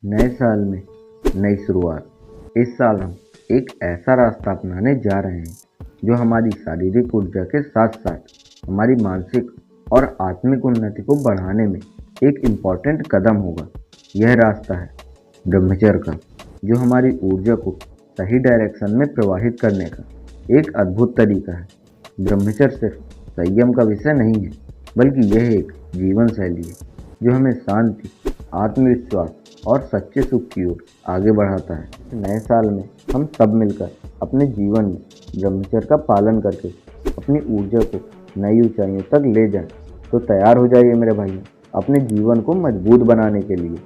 नए साल में नई शुरुआत। इस साल हम एक ऐसा रास्ता अपनाने जा रहे हैं जो हमारी शारीरिक ऊर्जा के साथ साथ हमारी मानसिक और आत्मिक उन्नति को बढ़ाने में एक इम्पॉर्टेंट कदम होगा। यह रास्ता है ब्रह्मचर्य का, जो हमारी ऊर्जा को सही डायरेक्शन में प्रवाहित करने का एक अद्भुत तरीका है। ब्रह्मचर्य सिर्फ संयम का विषय नहीं है, बल्कि यह एक जीवन शैली है जो हमें शांति, आत्मविश्वास और सच्चे सुख की ओर आगे बढ़ाता है। नए साल में हम सब मिलकर अपने जीवन में ब्रह्मचर्य का पालन करके अपनी ऊर्जा को नई ऊंचाइयों तक ले जाएं। तो तैयार हो जाइए मेरे भाइयों, अपने जीवन को मजबूत बनाने के लिए।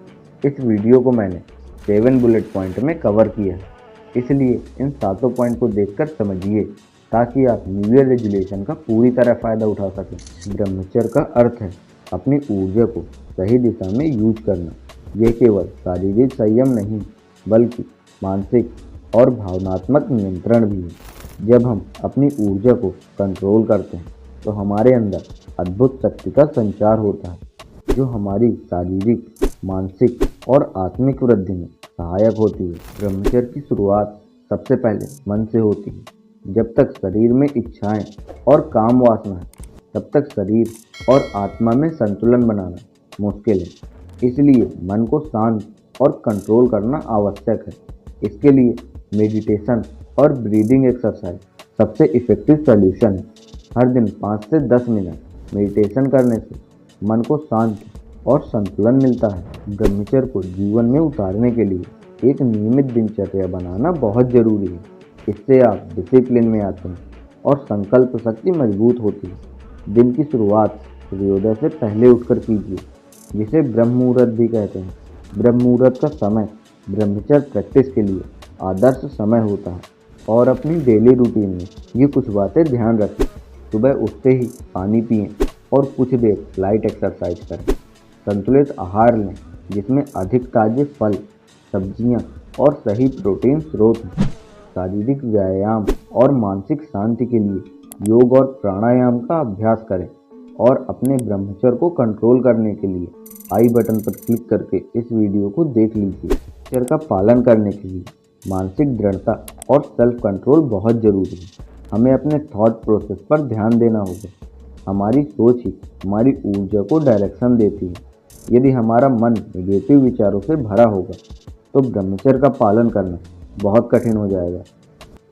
इस वीडियो को मैंने 7 बुलेट पॉइंट में कवर किया है, इसलिए इन 7 पॉइंट को देखकर समझिए ताकि आप न्यू ईयर रेजुलेशन का पूरी तरह फ़ायदा उठा सकें। ब्रह्मचर्य का अर्थ है अपनी ऊर्जा को सही दिशा में यूज करना। यह केवल शारीरिक संयम नहीं, बल्कि मानसिक और भावनात्मक नियंत्रण भी है। जब हम अपनी ऊर्जा को कंट्रोल करते हैं तो हमारे अंदर अद्भुत शक्ति का संचार होता है, जो हमारी शारीरिक, मानसिक और आत्मिक वृद्धि में सहायक होती है। ब्रह्मचर्य की शुरुआत सबसे पहले मन से होती है। जब तक शरीर में इच्छाएं और काम वासना है, तब तक शरीर और आत्मा में संतुलन बनाना मुश्किल है। इसलिए मन को शांत और कंट्रोल करना आवश्यक है। इसके लिए मेडिटेशन और ब्रीदिंग एक्सरसाइज सबसे इफ़ेक्टिव सॉल्यूशन है। हर दिन 5 से 10 मिनट मेडिटेशन करने से मन को शांति और संतुलन मिलता है। ब्रह्मचर्य को जीवन में उतारने के लिए एक नियमित दिनचर्या बनाना बहुत ज़रूरी है। इससे आप डिसिप्लिन में आते हैं और संकल्प शक्ति मजबूत होती है। दिन की शुरुआत सूर्योदय से पहले उठकर कीजिए, जिसे ब्रह्म मुहूर्त भी कहते हैं। ब्रह्म मुहूर्त का समय ब्रह्मचर्य प्रैक्टिस के लिए आदर्श समय होता है। और अपनी डेली रूटीन में ये कुछ बातें ध्यान रखें। सुबह उठते ही पानी पिएं और कुछ देर लाइट एक्सरसाइज करें। संतुलित आहार लें, जिसमें अधिक ताजे फल, सब्जियां और सही प्रोटीन स्रोत हैं। शारीरिक व्यायाम और मानसिक शांति के लिए योग और प्राणायाम का अभ्यास करें। और अपने ब्रह्मचर्य को कंट्रोल करने के लिए आई बटन पर क्लिक करके इस वीडियो को देख लीजिए। ब्रह्मचर्य का पालन करने के लिए मानसिक दृढ़ता और सेल्फ कंट्रोल बहुत ज़रूरी है। हमें अपने थॉट प्रोसेस पर ध्यान देना होगा। हमारी सोच ही हमारी ऊर्जा को डायरेक्शन देती है। यदि हमारा मन नेगेटिव विचारों से भरा होगा तो ब्रह्मचर्य का पालन करना बहुत कठिन हो जाएगा।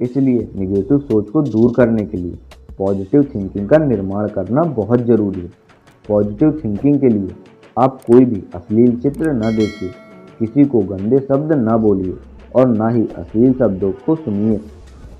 इसलिए नेगेटिव सोच को दूर करने के लिए पॉजिटिव थिंकिंग का निर्माण करना बहुत ज़रूरी है। पॉजिटिव थिंकिंग के लिए आप कोई भी अश्लील चित्र न देखिए, किसी को गंदे शब्द न बोलिए और ना ही अश्लील शब्दों को सुनिए।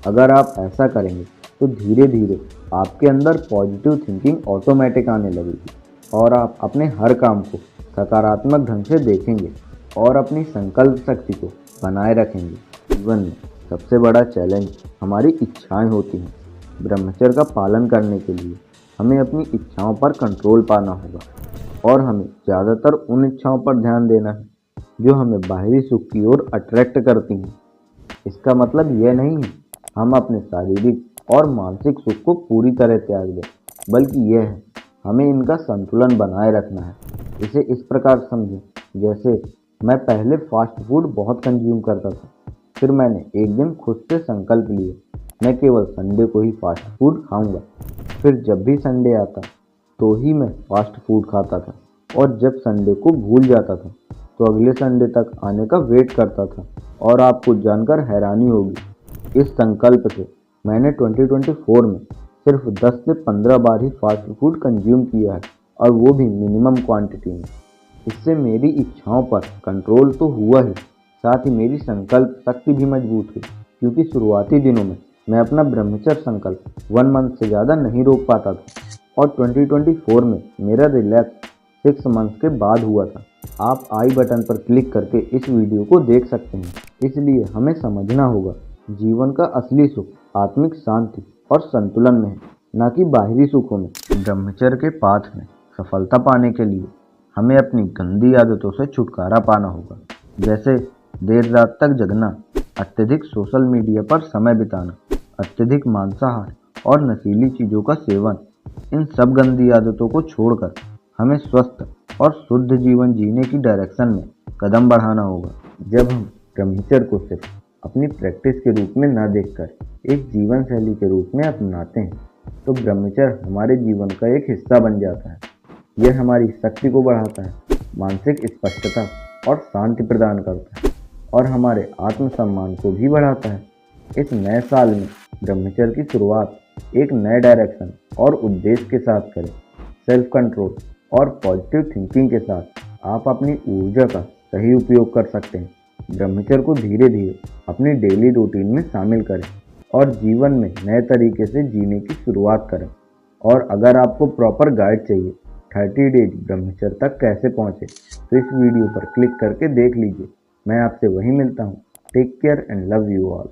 अगर आप ऐसा करेंगे तो धीरे धीरे आपके अंदर पॉजिटिव थिंकिंग ऑटोमेटिक आने लगेगी और आप अपने हर काम को सकारात्मक ढंग से देखेंगे और अपनी संकल्प शक्ति को बनाए रखेंगे। जीवन में सबसे बड़ा चैलेंज हमारी इच्छाएं होती हैं। ब्रह्मचर्य का पालन करने के लिए हमें अपनी इच्छाओं पर कंट्रोल पाना होगा और हमें ज़्यादातर उन इच्छाओं पर ध्यान देना है जो हमें बाहरी सुख की ओर अट्रैक्ट करती हैं। इसका मतलब यह नहीं है हम अपने शारीरिक और मानसिक सुख को पूरी तरह त्याग दें, बल्कि यह है हमें इनका संतुलन बनाए रखना है। इसे इस प्रकार समझें, जैसे मैं पहले फास्ट फूड बहुत कंज्यूम करता था, फिर मैंने एक दिन खुद से संकल्प लिया मैं केवल संडे को ही फास्ट फूड खाऊंगा। फिर जब भी संडे आता तो ही मैं फास्ट फूड खाता था और जब संडे को भूल जाता था तो अगले संडे तक आने का वेट करता था। और आपको जानकर हैरानी होगी, इस संकल्प से मैंने 2024 में सिर्फ 10 से 15 बार ही फास्ट फूड कंज्यूम किया है, और वो भी मिनिमम क्वांटिटी में। इससे मेरी इच्छाओं पर कंट्रोल तो हुआ ही, साथ ही मेरी संकल्प शक्ति भी मजबूत हुई। क्योंकि शुरुआती दिनों में मैं अपना ब्रह्मचर्य संकल्प 1 मंथ से ज़्यादा नहीं रोक पाता था और 2024 में मेरा रिलैप्स 6 मंथ के बाद हुआ था। आप आई बटन पर क्लिक करके इस वीडियो को देख सकते हैं। इसलिए हमें समझना होगा, जीवन का असली सुख आत्मिक शांति और संतुलन में है, न कि बाहरी सुखों में। ब्रह्मचर्य के पाथ में सफलता पाने के लिए हमें अपनी गंदी आदतों से छुटकारा पाना होगा, जैसे देर रात तक जगना, अत्यधिक सोशल मीडिया पर समय बिताना, अत्यधिक मांसाहार और नशीली चीज़ों का सेवन। इन सब गंदी आदतों को छोड़कर हमें स्वस्थ और शुद्ध जीवन जीने की डायरेक्शन में कदम बढ़ाना होगा। जब हम ब्रह्मचर्य को सिर्फ अपनी प्रैक्टिस के रूप में न देखकर एक जीवन शैली के रूप में अपनाते हैं, तो ब्रह्मचर्य हमारे जीवन का एक हिस्सा बन जाता है। यह हमारी शक्ति को बढ़ाता है, मानसिक स्पष्टता और शांति प्रदान करता है, और हमारे आत्मसम्मान को भी बढ़ाता है। इस नए साल में ब्रह्मचर्य की शुरुआत एक नए डायरेक्शन और उद्देश्य के साथ करें। सेल्फ कंट्रोल और पॉजिटिव थिंकिंग के साथ आप अपनी ऊर्जा का सही उपयोग कर सकते हैं। ब्रह्मचर्य को धीरे धीरे अपनी डेली रूटीन में शामिल करें और जीवन में नए तरीके से जीने की शुरुआत करें। और अगर आपको प्रॉपर गाइड चाहिए 30 डेज ब्रह्मचर्य तक कैसे पहुँचे, तो इस वीडियो पर क्लिक करके देख लीजिए। मैं आपसे वहीं मिलता हूँ। Take care and love you all.